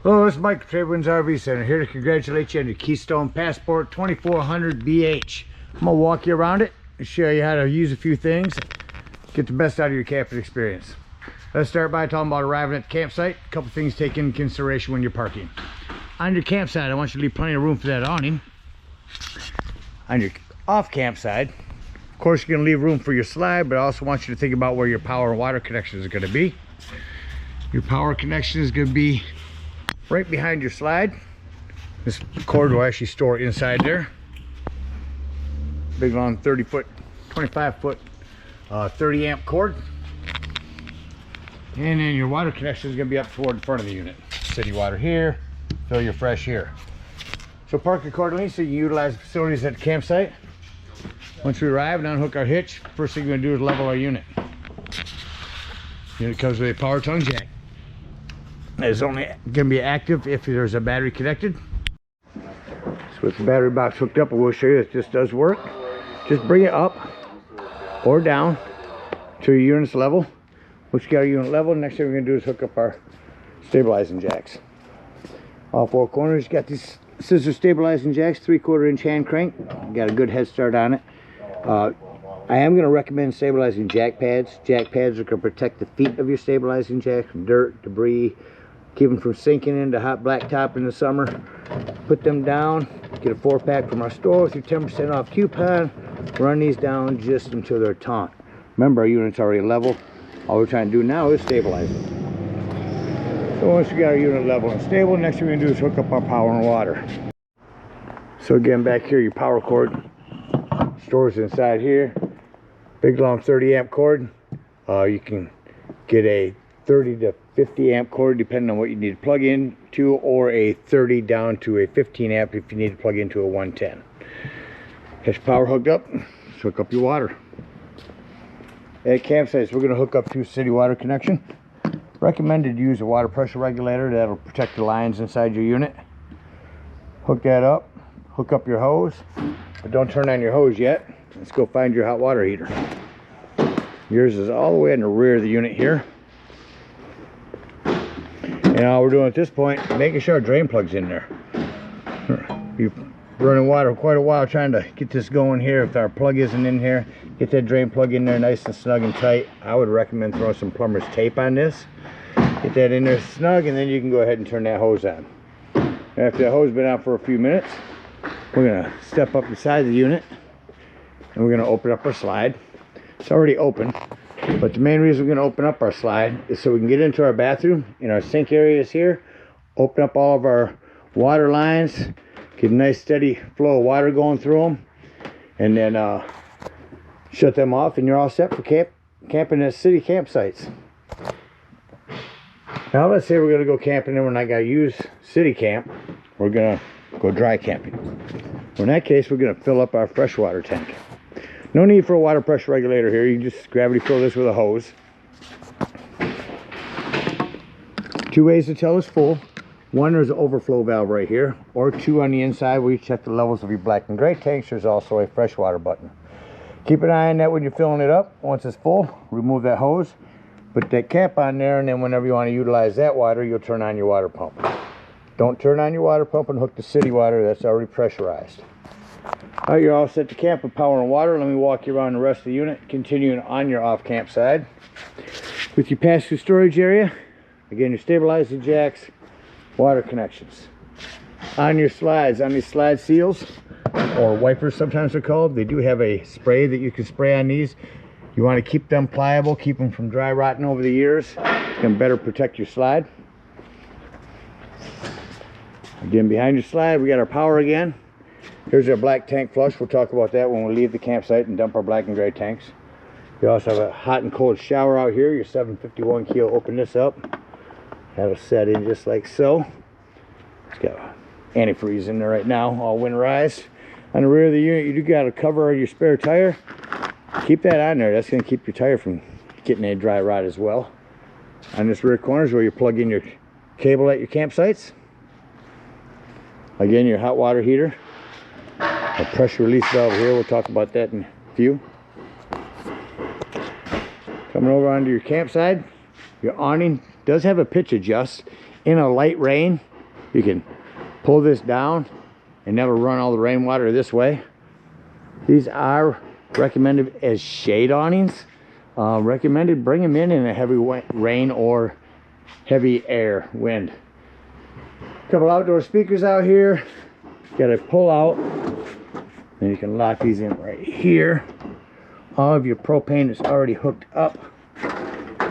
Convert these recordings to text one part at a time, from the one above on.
Hello, this is Mike, TradeWinds RV Center, here to congratulate you on your Keystone Passport 2400 BH. I'm going to walk you around it and show you how to use a few things, get the best out of your camping experience. Let's start by talking about arriving at the campsite. A couple things to take into consideration when you're parking. On your campsite, I want you to leave plenty of room for that awning. On your off campsite, of course, you're going to leave room for your slide, but I also want you to think about where your power and water connection is going to be. Your power connection is going to be right behind your slide. This cord will actually store inside there. Big long 30 foot, 25 foot, 30 amp cord. And then your water connection is going to be up toward the front of the unit. City water here, fill your fresh here. So park accordingly so you can utilize the facilities at the campsite. Once we arrive and unhook our hitch, first thing we're going to do is level our unit. Unit comes with a power tongue jack. It's only going to be active if there's a battery connected. So with the battery box hooked up, I will show you that this does work. Just bring it up or down to your unit's level. Once you got our unit level, next thing we're going to do is hook up our stabilizing jacks. All four corners, you got these scissor stabilizing jacks, 3/4 inch hand crank. Got a good head start on it. I am going to recommend stabilizing jack pads. Jack pads are going to protect the feet of your stabilizing jack from dirt, debris, keep them from sinking into hot blacktop in the summer. Put them down, get a 4-pack from our store with your 10% off coupon. Run these down just until they're taut. Remember, our unit's already level. All we're trying to do now is stabilize it. So once we got our unit level and stable, next thing we're going to do is hook up our power and water. So again, back here, your power cord stores inside here. Big long 30 amp cord. You can get a 30 to 50 amp cord depending on what you need to plug in to, or a 30 down to a 15 amp if you need to plug into a 110. Has your power hooked up, let's hook up your water. At campsites, we're going to hook up to city water connection. Recommended to use a water pressure regulator. That'll protect the lines inside your unit. Hook that up, hook up your hose, but don't turn on your hose yet. Let's go find your hot water heater. Yours is all the way in the rear of the unit here. And all we're doing at this point, making sure our drain plug's in there. You've running water quite a while trying to get this going here. If our plug isn't in here, get that drain plug in there nice and snug and tight. I would recommend throwing some plumber's tape on this. Get that in there snug, and then you can go ahead and turn that hose on. After that hose has been out for a few minutes, we're going to step up beside the unit and we're going to open up our slide. It's already open, but the main reason we're going to open up our slide is so we can get into our bathroom. In our sink areas here, open up all of our water lines, get a nice steady flow of water going through them, and then shut them off, and you're all set for camping at city campsites. Now let's say we're going to go camping and we're not going to use city camp. We're going to go dry camping. Well, in that case, we're going to fill up our freshwater tank. No need for a water pressure regulator here. You can just gravity fill this with a hose. 2 ways to tell it's full. One, there's an overflow valve right here, or 2 on the inside where you check the levels of your black and gray tanks. There's also a freshwater button. Keep an eye on that when you're filling it up. Once it's full, remove that hose, put that cap on there, and then whenever you want to utilize that water, you'll turn on your water pump. Don't turn on your water pump and hook the city water. That's already pressurized. All right, you're all set to camp with power and water. Let me walk you around the rest of the unit, continuing on your off camp side. With your pass-through storage area, again, your stabilizing jacks, water connections. On your slides, on these slide seals, or wipers sometimes they're called, they do have a spray that you can spray on these. You want to keep them pliable, keep them from dry rotting over the years. It's going to better protect your slide. Again, behind your slide, we got our power again. Here's our black tank flush. We'll talk about that when we leave the campsite and dump our black and gray tanks. You also have a hot and cold shower out here. Your 751 key will open this up. That'll set in just like so. It's got antifreeze in there right now, all winterized. On the rear of the unit, you do got a cover on your spare tire. Keep that on there. That's going to keep your tire from getting a dry rot as well. On this rear corner is where you plug in your cable at your campsites. Again, your hot water heater. A pressure release valve here. We'll talk about that in a few. Coming over onto your campsite, your awning does have a pitch adjust. In a light rain, You can pull this down and never run all the rainwater this way. These are recommended as shade awnings. Recommended bring them in a heavy rain or heavy air wind. Couple outdoor speakers out here. Got to pull out, and you can lock these in right here. All of your propane is already hooked up.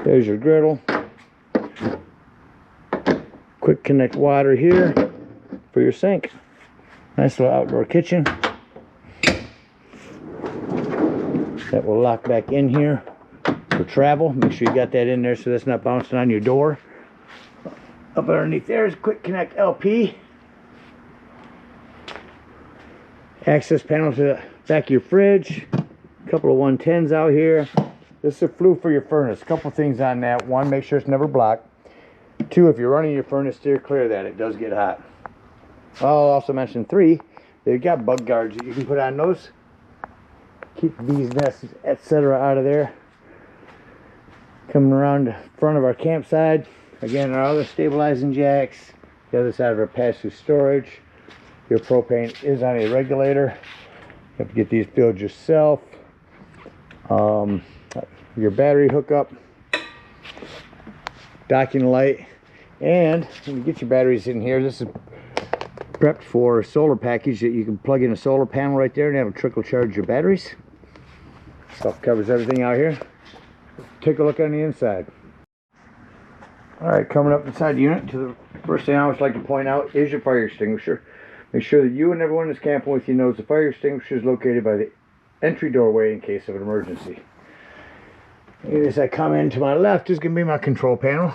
There's your griddle. Quick connect water here for your sink. Nice little outdoor kitchen. That will lock back in here for travel. Make sure you got that in there so that's not bouncing on your door. Up underneath there is quick connect LP. Access panel to the back of your fridge. A couple of 110s out here. This is a flue for your furnace. A couple things on that. One, make sure it's never blocked. Two, if you're running your furnace, steer clear of that. It does get hot. I'll also mention three, they've got bug guards that you can put on those. Keep bees nests, etc. out of there. Coming around the front of our campsite. Again, our other stabilizing jacks. The other side of our pass-through storage. Your propane is on a regulator. You have to get these filled yourself. Your battery hookup. Docking light. And when you get your batteries in here, this is prepped for a solar package that you can plug in a solar panel right there and have a trickle charge your batteries. Stuff covers everything out here. Take a look on the inside. Alright, coming up inside the unit, to the first thing I always like to point out is your fire extinguisher. Make sure that you and everyone that's camping with you knows the fire extinguisher is located by the entry doorway in case of an emergency. And as I come in to my left is going to be my control panel.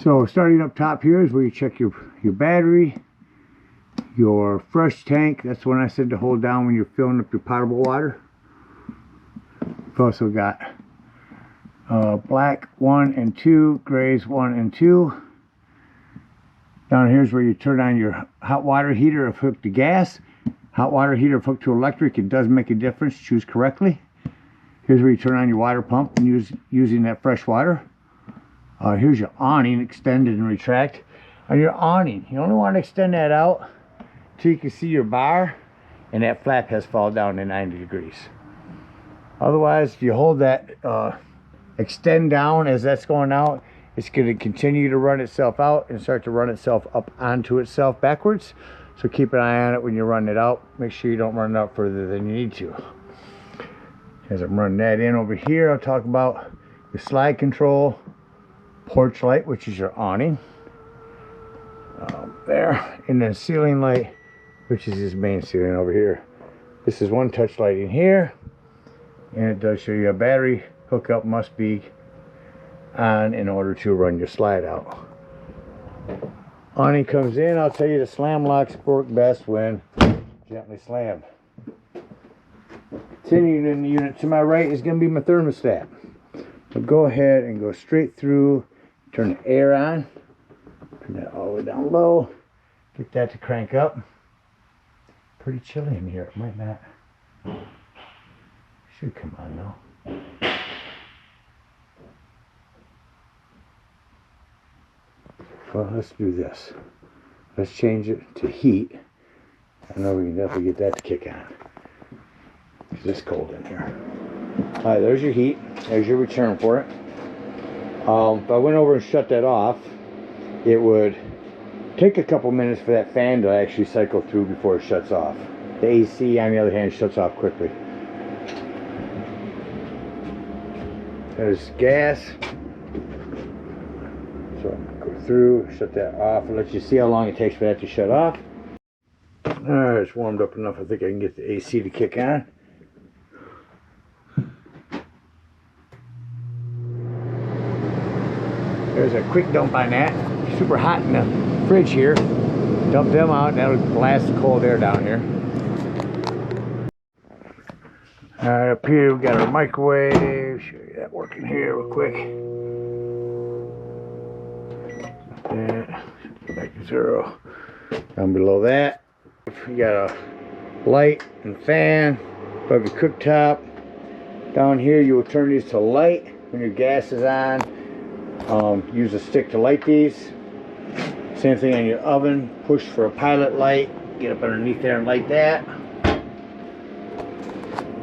So starting up top here is where you check your battery, your fresh tank. That's the one I said to hold down when you're filling up your potable water. We've also got black 1 and 2, grays 1 and 2. Down here's where you turn on your hot water heater if hooked to gas. Hot water heater if hooked to electric, it does make a difference. Choose correctly. Here's where you turn on your water pump and using that fresh water. Here's your awning, extended and retract. On your awning, you only want to extend that out till you can see your bar and that flap has fallen down to 90 degrees. Otherwise, if you hold that extend down as that's going out, it's going to continue to run itself out and start to run itself up onto itself backwards. So keep an eye on it when you're running it out. Make sure you don't run it out further than you need to. As I'm running that in over here, I'll talk about the slide control, porch light, which is your awning. There. And then ceiling light, which is this main ceiling over here. This is one touch lighting here. And it does show you a battery hookup must be on in order to run your slide out. Awning comes in, I'll tell you the slam locks work best when gently slammed. Continuing in the unit to my right is going to be my thermostat. So go ahead and go straight through, turn the air on, turn that all the way down low, get that to crank up. Pretty chilly in here, it might not. Should come on though. Well, let's do this. Let's change it to heat. I know we can definitely get that to kick on. It's cold in here. Alright, there's your heat. There's your return for it. If I went over and shut that off, it would take a couple minutes for that fan to actually cycle through before it shuts off. The AC, on the other hand, shuts off quickly. There's gas. So go through, shut that off, and let you see how long it takes for that to shut off. Alright, it's warmed up enough. I think I can get the AC to kick on. There's a quick dump on that. Super hot in the fridge here. Dump them out, and that'll blast the cold air down here. Alright, up here we got our microwave. Show you that working here real quick. Back to 0. Down below that, you got a light and fan above your cooktop. Down here, you will turn these to light when your gas is on. Use a stick to light these. Same thing on your oven. Push for a pilot light. Get up underneath there and light that.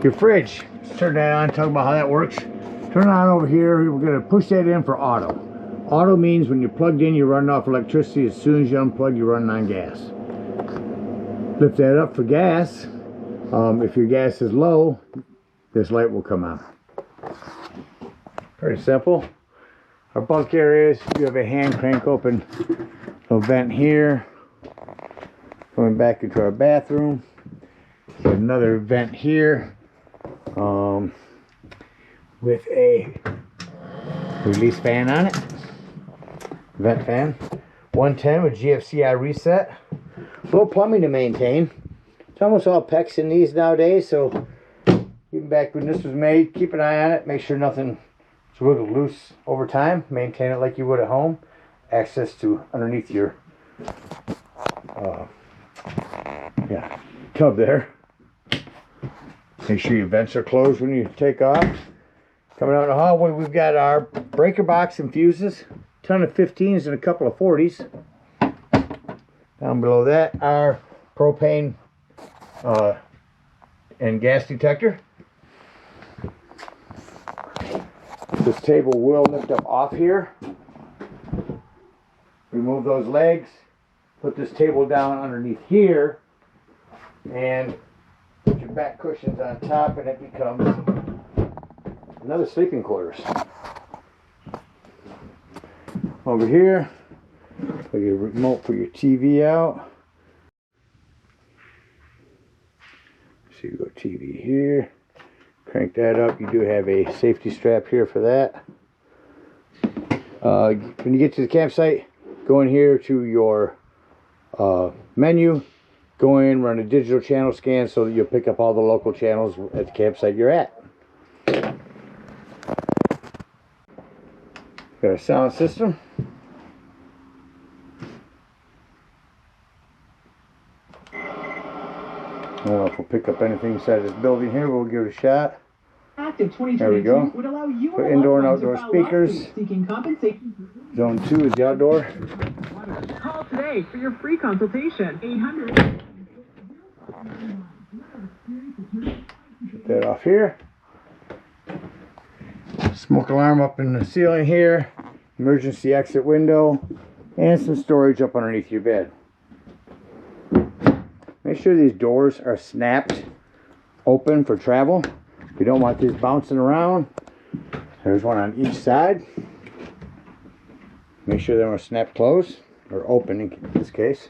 Your fridge. Let's turn that on. Talk about how that works. Turn it on over here. We're going to push that in for auto. Auto means when you're plugged in, you're running off electricity. As soon as you unplug, you're running on gas. Lift that up for gas. If your gas is low, this light will come on. Pretty simple. Our bunk areas, you have a hand crank open little vent here. Going back into our bathroom. So another vent here. With a release fan on it. Vent fan. 110 with GFCI reset. A little plumbing to maintain. It's almost all PEX in these nowadays, so even back when this was made, keep an eye on it. Make sure nothing's wiggled loose over time. Maintain it like you would at home. Access to underneath your tub there. Make sure your vents are closed when you take off. Coming out in the hallway, we've got our breaker box and fuses. Ton of 15s and a couple of 40s. Down below that, our propane and gas detector. This table will lift up off here. Remove those legs. Put this table down underneath here. And put your back cushions on top, and it becomes another sleeping quarters. Over here, put your remote for your TV out. So you go TV here, crank that up. You do have a safety strap here for that. When you get to the campsite, go in here to your menu, go in, run a digital channel scan so that you'll pick up all the local channels at the campsite you're at. Got a sound system. I don't know if we'll pick up anything inside this building here. We'll give it a shot. There we go. For indoor and outdoor speakers. Zone 2 is the outdoor. Call today for your free consultation. 800. Get that off here. Smoke alarm up in the ceiling here. Emergency exit window. And some storage up underneath your bed. Make sure these doors are snapped open for travel. We don't want these bouncing around. There's one on each side. Make sure they are snapped closed, or open in this case.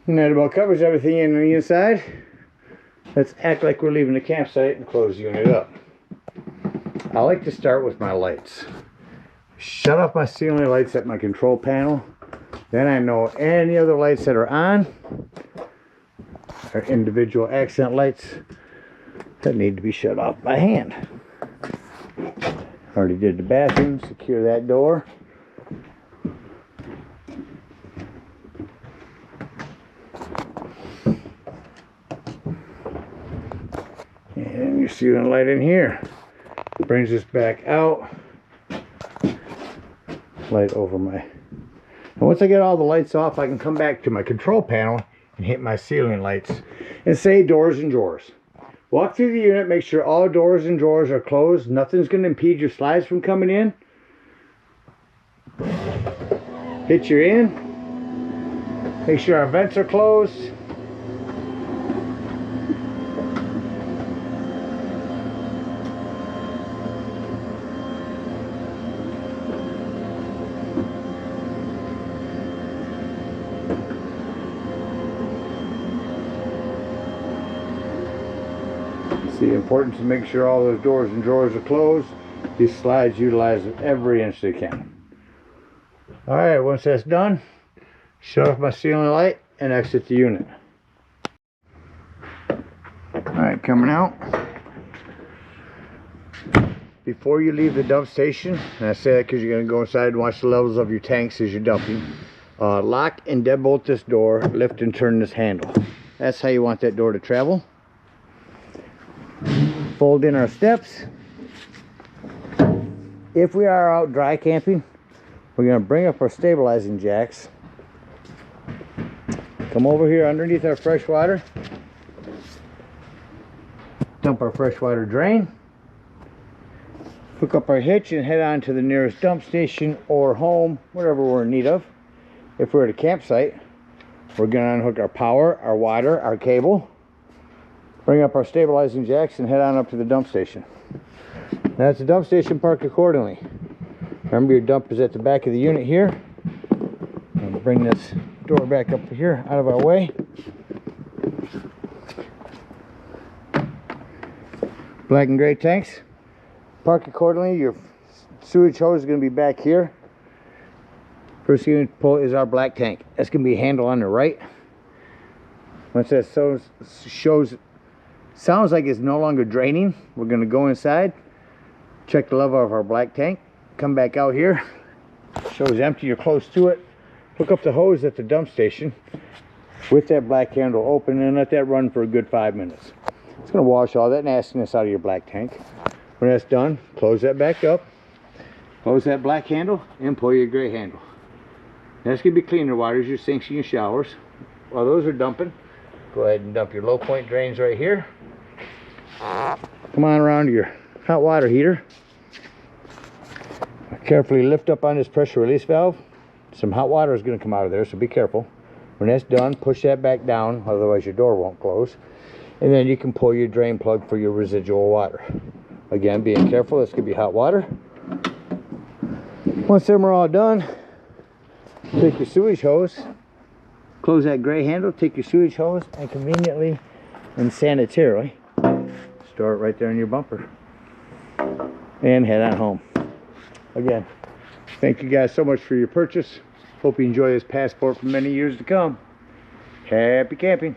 And that about covers everything in the inside. Let's act like we're leaving the campsite and close the unit up. I like to start with my lights. Shut off my ceiling lights at my control panel. Then I know any other lights that are on are individual accent lights that need to be shut off by hand. Already did the bathroom. Secure that door. And your ceiling light in here. Brings us back out. Light over my... And once I get all the lights off, I can come back to my control panel and hit my ceiling lights and say doors and drawers. Walk through the unit, make sure all doors and drawers are closed. Nothing's going to impede your slides from coming in. Hit your in. Make sure our vents are closed. It's important to make sure all those doors and drawers are closed. These slides utilize every inch they can. Alright, once that's done, shut off my ceiling light and exit the unit. Alright, coming out. Before you leave the dump station, and I say that because you're going to go inside and watch the levels of your tanks as you're dumping, lock and deadbolt this door, lift and turn this handle. That's how you want that door to travel. Fold in our steps. If we are out dry camping, We're going to bring up our stabilizing jacks. Come over here underneath our freshwater. Dump our freshwater drain. Hook up our hitch and head on to the nearest dump station or home, whatever we're in need of. If we're at a campsite, we're going to unhook our power, our water, our cable. Bring up our stabilizing jacks and head on up to the dump station. That's the dump station, parked accordingly. Remember, your dump is at the back of the unit here. And bring this door back up here out of our way. Black and gray tanks. Park accordingly. Your sewage hose is going to be back here. First thing you pull is our black tank. That's going to be handle on the right. Once that sounds like it's no longer draining, we're going to go inside, check the level of our black tank, come back out here. Shows empty, you're close to it. Hook up the hose at the dump station with that black handle open and let that run for a good 5 minutes. It's going to wash all that nastiness out of your black tank. When that's done, close that back up, close that black handle, and pull your gray handle. That's going to be cleaner waters, your sinks and your showers. While those are dumping, go ahead and dump your low point drains right here. Come on around to your hot water heater. Carefully lift up on this pressure release valve. Some hot water is going to come out of there, so be careful. When that's done, push that back down, otherwise your door won't close. And then you can pull your drain plug for your residual water. Again, being careful, this could be hot water. Once them are all done, take your sewage hose, close that gray handle, take your sewage hose, and conveniently and sanitarily store it right there in your bumper. And head on home. Again, thank you guys so much for your purchase. Hope you enjoy this Passport for many years to come. Happy camping.